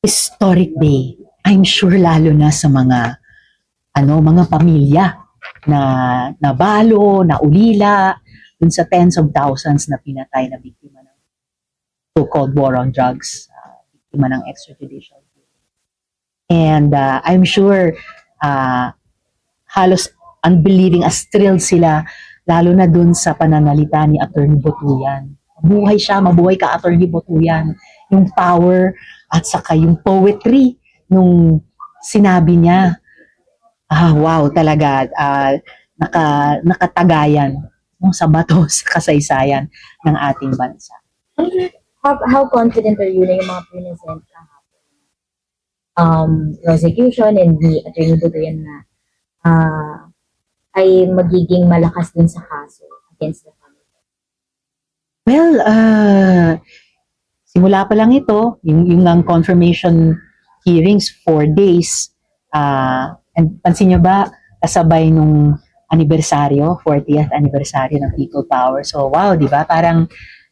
historic day. I'm sure lalo na sa mga pamilya na nabalo, na ulila, dun sa tens of thousands na pinatay na biktima ng so-called war on drugs, biktima ng extrajudicial. And I'm sure halos unbelieving as thrilled sila, lalo na dun sa pananalita ni Attorney Botuyan. Mabuhay siya, mabuhay ka Attorney Botuyan. Yung power at saka yung poetry nung sinabi niya. Wow, talaga, nakatagayan sa bato sa kasaysayan ng ating bansa. How confident are you na yung mga present prosecution and the Attorney Botuyan na ay magiging malakas dun sa kaso against the family? Well, simula pa lang ito, yung confirmation hearings 4 days, and pansin nyo ba, kasabay nung anibersaryo, 40th anniversary ng People Power. So wow, di ba? Parang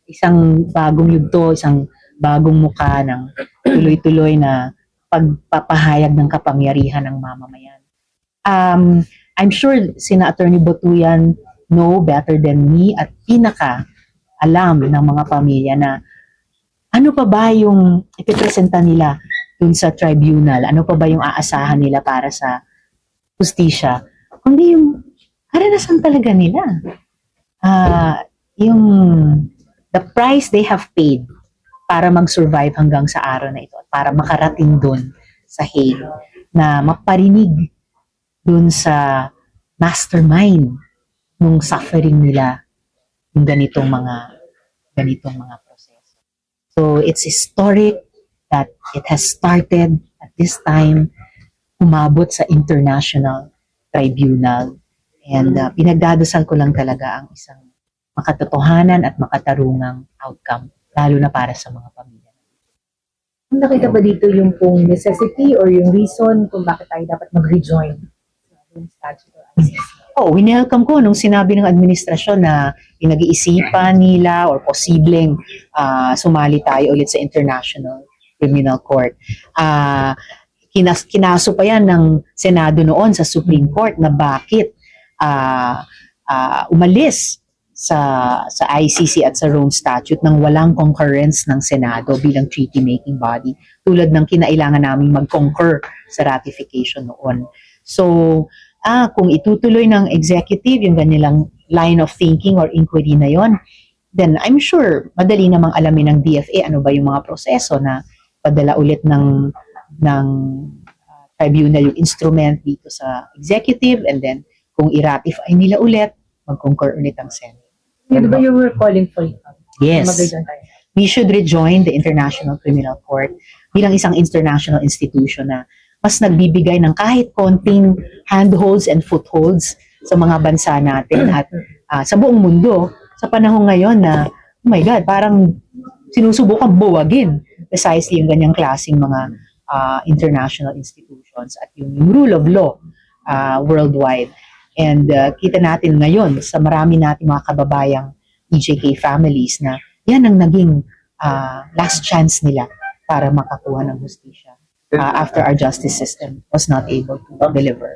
isang bagong yugto, isang bagong mukha ng tuloy-tuloy na pagpapahayag ng kapangyarihan ng mamamayan. I'm sure sina Attorney Botuyan know better than me at pinaka-alam ng mga pamilya na ano pa ba yung ipipresenta nila dun sa tribunal, ano pa ba yung aasahan nila para sa justisya, kundi yung karanasan talaga nila. Yung the price they have paid para mag-survive hanggang sa araw na ito, para makarating dun sa Hague, na maparinig dun sa mastermind nung suffering nila yung ganitong mga proseso. So it's historic that it has started at this time, umabot sa international tribunal, and pinagdadasal ko lang talaga ang isang makatotohanan at makatarungang outcome, lalo na para sa mga pamilya. Nakita ba dito yung pong necessity or yung reason kung bakit tayo dapat mag-rejoin sa statute or ICC? Winelcome ko nung sinabi ng administrasyon na pinag-iisipan nila or posibleng sumali tayo ulit sa International Criminal Court. Kinaso pa yan ng Senado noon sa Supreme Court na bakit umalis sa ICC at sa Rome Statute nang walang concurrence ng Senado bilang treaty-making body, tulad ng kinailangan naming mag-concur sa ratification noon. So, kung itutuloy ng executive yung kanilang line of thinking or inquiry na yon, then I'm sure madali namang alamin ng DFA ano ba yung mga proseso na padala ulit ng tribunal yung instrument dito sa executive, and then kung i-ratify nila ulit, mag-concur ulit ang Senate. Yun ba you were calling for it? Yes. Mag-rejoin tayo. We should rejoin the International Criminal Court bilang isang international institution na mas nagbibigay ng kahit konting handholds and footholds sa mga bansa natin at sa buong mundo sa panahon ngayon na, oh my God, parang sinusubukan buwagin precisely yung ganyang klaseng mga international institutions at yung rule of law worldwide. And kita natin ngayon sa marami nating mga kababayang EJK families na yan ang naging last chance nila para makakuha ng hustisya after our justice system was not able to deliver.